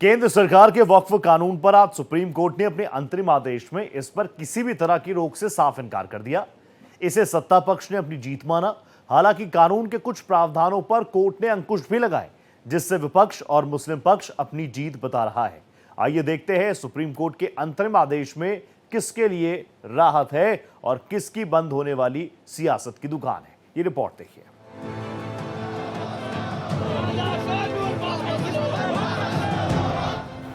केंद्र सरकार के वक्फ कानून पर आज सुप्रीम कोर्ट ने अपने अंतरिम आदेश में इस पर किसी भी तरह की रोक से साफ इनकार कर दिया। इसे सत्ता पक्ष ने अपनी जीत माना। हालांकि कानून के कुछ प्रावधानों पर कोर्ट ने अंकुश भी लगाए, जिससे विपक्ष और मुस्लिम पक्ष अपनी जीत बता रहा है। आइए देखते हैं सुप्रीम कोर्ट के अंतरिम आदेश में किसके लिए राहत है और किसकी बंद होने वाली सियासत की दुकान है। ये रिपोर्ट देखिए।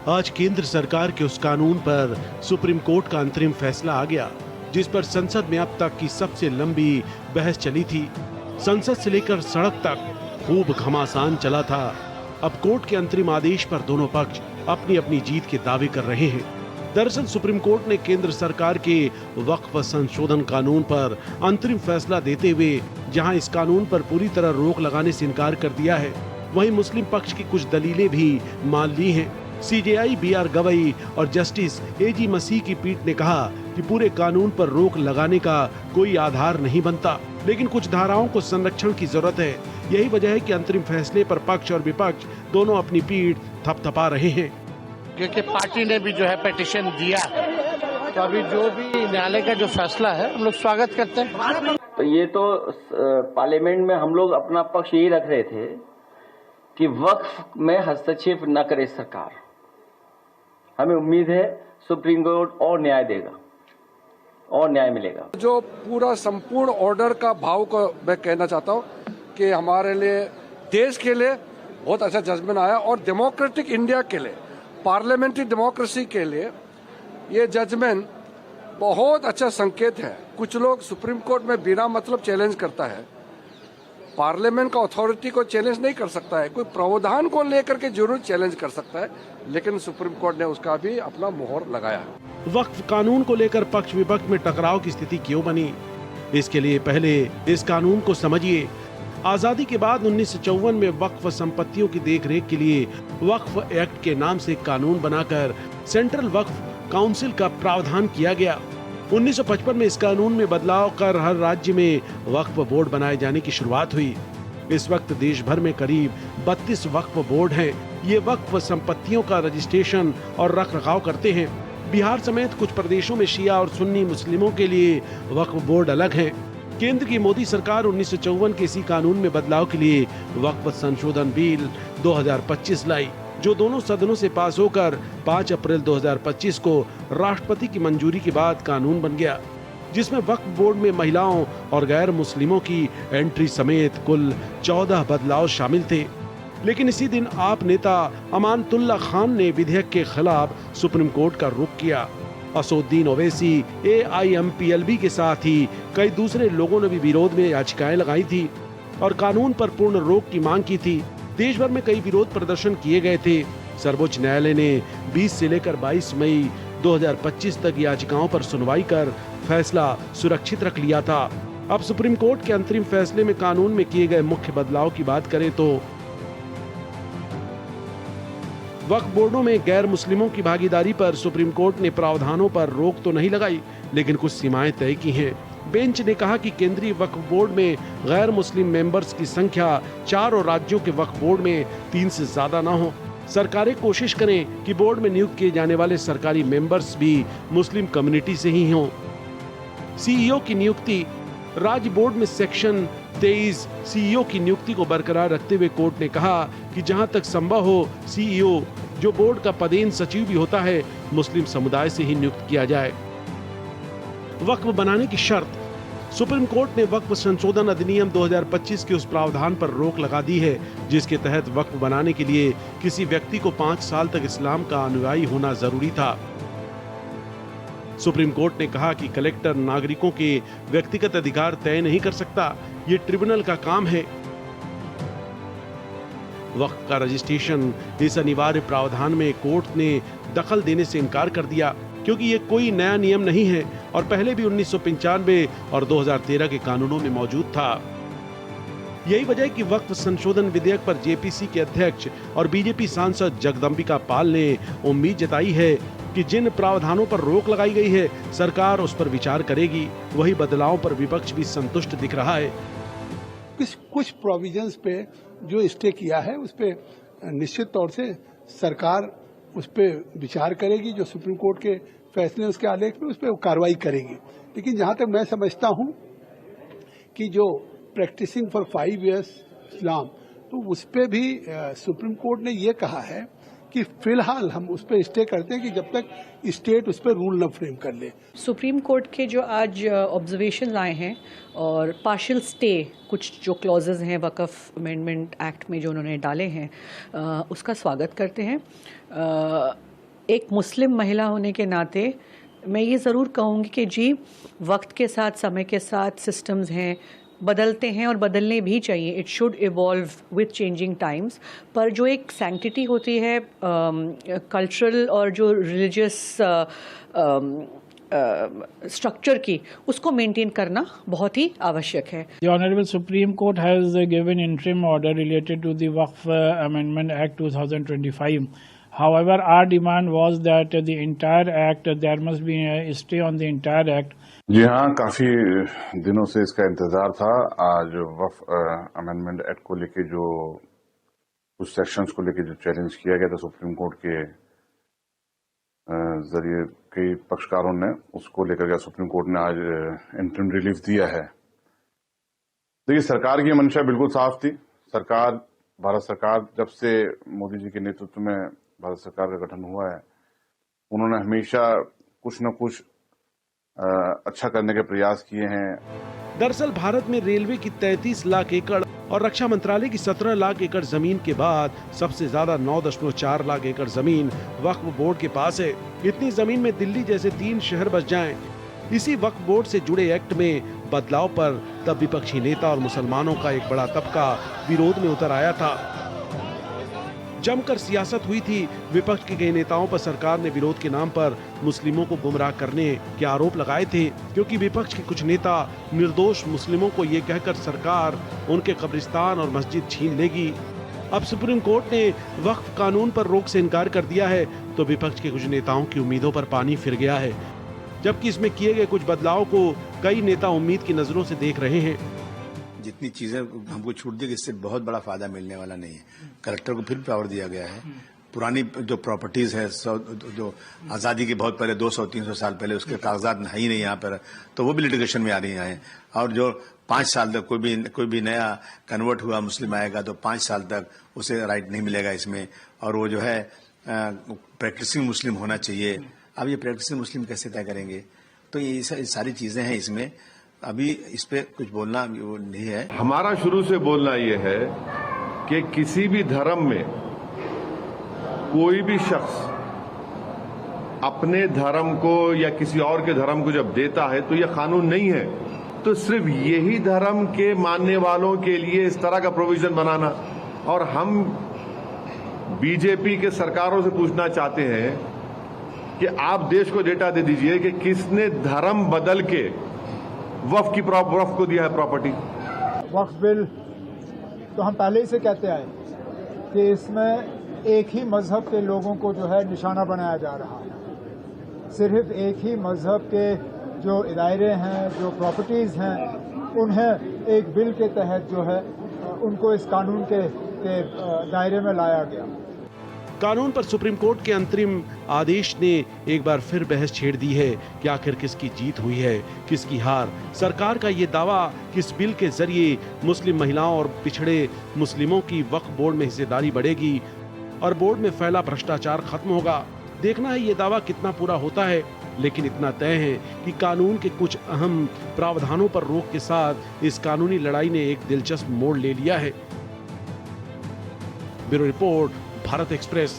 आज केंद्र सरकार के उस कानून पर सुप्रीम कोर्ट का अंतरिम फैसला आ गया, जिस पर संसद में अब तक की सबसे लंबी बहस चली थी। संसद से लेकर सड़क तक खूब घमासान चला था। अब कोर्ट के अंतरिम आदेश पर दोनों पक्ष अपनी अपनी जीत के दावे कर रहे हैं। दरअसल सुप्रीम कोर्ट ने केंद्र सरकार के वक्फ संशोधन कानून पर अंतरिम फैसला देते हुए जहां इस कानून पर पूरी तरह रोक लगाने से इनकार कर दिया है, वहीं मुस्लिम पक्ष की कुछ दलीलें भी मान ली हैं। सीजेआई बीआर गवई और जस्टिस एजी मसीह की पीठ ने कहा कि पूरे कानून पर रोक लगाने का कोई आधार नहीं बनता, लेकिन कुछ धाराओं को संरक्षण की जरूरत है। यही वजह है कि अंतरिम फैसले पर पक्ष और विपक्ष दोनों अपनी पीठ थपथपा रहे हैं। क्योंकि पार्टी ने भी जो है पिटीशन दिया, तो अभी जो भी न्यायालय का जो फैसला है हम लोग स्वागत करते हैं। तो ये तो पार्लियामेंट में हम लोग अपना पक्ष यही रख रहे थे कि वक्फ में हस्तक्षेप न करे सरकार। हमें उम्मीद है सुप्रीम कोर्ट और न्याय देगा और न्याय मिलेगा। जो पूरा संपूर्ण ऑर्डर का भाव को मैं कहना चाहता हूँ कि हमारे लिए, देश के लिए बहुत अच्छा जजमेंट आया और डेमोक्रेटिक इंडिया के लिए, पार्लियामेंट्री डेमोक्रेसी के लिए ये जजमेंट बहुत अच्छा संकेत है। कुछ लोग सुप्रीम कोर्ट में बिना मतलब चैलेंज करता है, पार्लियामेंट का अथॉरिटी को चैलेंज नहीं कर सकता है, कोई प्रावधान को लेकर के जरूर चैलेंज कर सकता है, लेकिन सुप्रीम कोर्ट ने उसका भी अपना मोहर लगाया है। वक्फ कानून को लेकर पक्ष विपक्ष में टकराव की स्थिति क्यों बनी? इसके लिए पहले इस कानून को समझिए। आजादी के बाद 1954 में वक्फ संपत्तियों की देखरेख के लिए वक्फ एक्ट के नाम से कानून बनाकर सेंट्रल वक्फ काउंसिल का प्रावधान किया गया। 1955 में इस कानून में बदलाव कर हर राज्य में वक्फ बोर्ड बनाए जाने की शुरुआत हुई। इस वक्त देश भर में करीब 32 वक्फ बोर्ड हैं। ये वक्फ संपत्तियों का रजिस्ट्रेशन और रखरखाव करते हैं। बिहार समेत कुछ प्रदेशों में शिया और सुन्नी मुस्लिमों के लिए वक्फ बोर्ड अलग हैं। केंद्र की मोदी सरकार 1954 के इसी कानून में बदलाव के लिए वक्फ संशोधन बिल 2025 लाई, जो दोनों सदनों से पास होकर 5 अप्रैल 2025 को राष्ट्रपति की मंजूरी के बाद कानून बन गया, जिसमें वक्फ बोर्ड में महिलाओं और गैर मुस्लिमों की एंट्री समेत कुल 14 बदलाव शामिल थे। लेकिन इसी दिन आप नेता अमानतुल्लाह खान ने विधेयक के खिलाफ सुप्रीम कोर्ट का रुख किया। असदुद्दीन ओवैसी, AIMPLB के साथ ही कई दूसरे लोगों ने भी विरोध में याचिकाएं लगाई थी और कानून पर पूर्ण रोक की मांग की थी। देश भर में कई विरोध प्रदर्शन किए गए थे। सर्वोच्च न्यायालय ने 20 से लेकर 22 मई 2025 तक याचिकाओं पर सुनवाई कर फैसला सुरक्षित रख लिया था। अब सुप्रीम कोर्ट के अंतरिम फैसले में कानून में किए गए मुख्य बदलाव की बात करें तो वक्फ बोर्डों में गैर मुस्लिमों की भागीदारी पर सुप्रीम कोर्ट ने प्रावधानों पर रोक तो नहीं लगाई, लेकिन कुछ सीमाएं तय की हैं। बेंच ने कहा कि केंद्रीय वक्फ बोर्ड में गैर मुस्लिम मेंबर्स की संख्या 4 और राज्यों के वक्फ बोर्ड में 3 से ज्यादा न हो। सरकारें कोशिश करें कि बोर्ड में नियुक्त किए जाने वाले सरकारी मेंबर्स भी मुस्लिम कम्युनिटी से ही हों। CEO की नियुक्ति, राज्य बोर्ड में सेक्शन 23 CEO की नियुक्ति को बरकरार रखते हुए कोर्ट ने कहा कि जहां तक संभव हो CEO, जो बोर्ड का पदेन सचिव भी होता है, मुस्लिम समुदाय से ही नियुक्त किया जाए। वक्फ बनाने की शर्त, सुप्रीम कोर्ट ने वक्फ संशोधन अधिनियम 2025 के उस प्रावधान पर रोक लगा दी है, जिसके तहत वक्फ बनाने के लिए किसी व्यक्ति को 5 साल तक इस्लाम का अनुयायी होना जरूरी था। सुप्रीम कोर्ट ने कहा कि कलेक्टर नागरिकों के व्यक्तिगत अधिकार तय नहीं कर सकता, ये ट्रिब्यूनल का काम है। वक्फ का रजिस्ट्रेशन, इस अनिवार्य प्रावधान में कोर्ट ने दखल देने से इनकार कर दिया, क्योंकि ये कोई नया नियम नहीं है और पहले भी 1995 और 2013 के कानूनों में मौजूद था। यही वजह है कि वक्फ संशोधन विधेयक पर JPC के अध्यक्ष और बीजेपी सांसद जगदम्बिका पाल ने उम्मीद जताई है कि जिन प्रावधानों पर रोक लगाई गई है, सरकार उस पर विचार करेगी। वही बदलावों पर विपक्ष भी संतुष्ट दिख रहा है। कुछ प्रोविजंस पे जो स्टे किया है, उस पे निश्चित तौर से सरकार उस पर विचार करेगी, जो सुप्रीम कोर्ट के फैसले उसके आलेख में उस पर कार्रवाई करेगी। लेकिन जहां तक मैं समझता हूं कि जो प्रैक्टिसिंग फॉर 5 इयर्स इस्लाम, तो उस पर भी सुप्रीम कोर्ट ने ये कहा है कि फिलहाल हम उस पर स्टे करते हैं कि जब तक स्टेट उस पर रूल न फ्रेम कर ले। सुप्रीम कोर्ट के जो आज ऑब्जर्वेशन आए हैं और पार्शियल स्टे कुछ जो क्लॉजेज हैं वक़फ़ अमेंडमेंट एक्ट में जो उन्होंने डाले हैं, उसका स्वागत करते हैं। एक मुस्लिम महिला होने के नाते मैं ये ज़रूर कहूँगी कि जी, वक्त के साथ, समय के साथ सिस्टम्स हैं, बदलते हैं और बदलने भी चाहिए। It should evolve with changing times. पर जो एक सैंक्टिटी होती है कल्चरल और जो रिलीजियस स्ट्रक्चर की, उसको मेंटेन करना बहुत ही आवश्यक है। The Honorable Supreme Court has given interim order related to the Waqf Amendment Act 2025. However, our demand was that the entire act, there must be a stay on the entire act. जी हाँ, काफी दिनों से इसका इंतजार था। आज वक्फ amendment act को लेके जो कुछ सेक्शंस को लेके जो चैलेंज किया गया था सुप्रीम कोर्ट के जरिए कई पक्षकारों ने, उसको लेकर के सुप्रीम कोर्ट ने आज इंटरिम रिलीफ दिया है। देखिए, सरकार की मंशा बिल्कुल साफ थी। भारत सरकार जब से मोदी जी के नेतृत्व में भारत सरकार का गठन हुआ है, उन्होंने हमेशा कुछ न कुछ अच्छा करने के प्रयास किए हैं। दरअसल भारत में रेलवे की 33 लाख एकड़ और रक्षा मंत्रालय की 17 लाख एकड़ जमीन के बाद सबसे ज्यादा 9.4 लाख एकड़ जमीन वक्फ बोर्ड के पास है। इतनी जमीन में दिल्ली जैसे 3 शहर बस जाएं। इसी वक्फ बोर्ड से जुड़े एक्ट में बदलाव पर तब विपक्षी नेता और मुसलमानों का एक बड़ा तबका विरोध में उतर आया था। जमकर सियासत हुई थी। विपक्ष के कई नेताओं पर सरकार ने विरोध के नाम पर मुस्लिमों को गुमराह करने के आरोप लगाए थे, क्योंकि विपक्ष के कुछ नेता निर्दोष मुस्लिमों को ये कहकर सरकार उनके कब्रिस्तान और मस्जिद छीन लेगी। अब सुप्रीम कोर्ट ने वक्फ कानून पर रोक से इनकार कर दिया है, तो विपक्ष के कुछ नेताओं की उम्मीदों पर पानी फिर गया है। जबकि इसमें किए गए कुछ बदलाव को कई नेता उम्मीद की नजरों से देख रहे हैं। जितनी चीजें हमको छूट दी, इससे बहुत बड़ा फायदा मिलने वाला नहीं है। कलेक्टर को फिर पावर दिया गया है। पुरानी जो प्रॉपर्टीज है, जो आजादी के बहुत पहले 200-300 साल पहले उसके कागजात है ही नहीं यहाँ पर, तो वो भी लिटिगेशन में आ रही हैं। और जो 5 साल तक कोई भी नया कन्वर्ट हुआ मुस्लिम आएगा तो 5 साल तक उसे राइट नहीं मिलेगा इसमें। और वो जो है प्रैक्टिसिंग मुस्लिम होना चाहिए। अब ये प्रैक्टिसिंग मुस्लिम कैसे तय करेंगे? तो ये सारी चीजें हैं इसमें। अभी इस पे कुछ बोलना वो नहीं है। हमारा शुरू से बोलना ये है कि किसी भी धर्म में कोई भी शख्स अपने धर्म को या किसी और के धर्म को जब देता है तो यह कानून नहीं है। तो सिर्फ यही धर्म के मानने वालों के लिए इस तरह का प्रोविजन बनाना, और हम बीजेपी के सरकारों से पूछना चाहते हैं कि आप देश को डेटा दे दीजिए कि किसने धर्म बदल के वक्फ को दिया है प्रॉपर्टी। वक्फ बिल तो हम पहले ही से कहते आए कि इसमें एक ही मजहब के लोगों को जो है निशाना बनाया जा रहा है। सिर्फ एक ही मजहब के जो इदारे हैं, जो प्रॉपर्टीज हैं, उन्हें एक बिल के तहत जो है उनको इस कानून के दायरे में लाया गया। कानून पर सुप्रीम कोर्ट के अंतरिम आदेश ने एक बार फिर बहस छेड़ दी है कि आखिर किसकी जीत हुई है, किसकी हार। सरकार का ये दावा कि इस बिल के जरिए मुस्लिम महिलाओं और पिछड़े मुस्लिमों की वक्फ बोर्ड में हिस्सेदारी बढ़ेगी और बोर्ड में फैला भ्रष्टाचार खत्म होगा। देखना है ये दावा कितना पूरा होता है। लेकिन इतना तय है कि कानून के कुछ अहम प्रावधानों पर रोक के साथ इस कानूनी लड़ाई ने एक दिलचस्प मोड़ ले लिया है। Bureau report, Bharat express.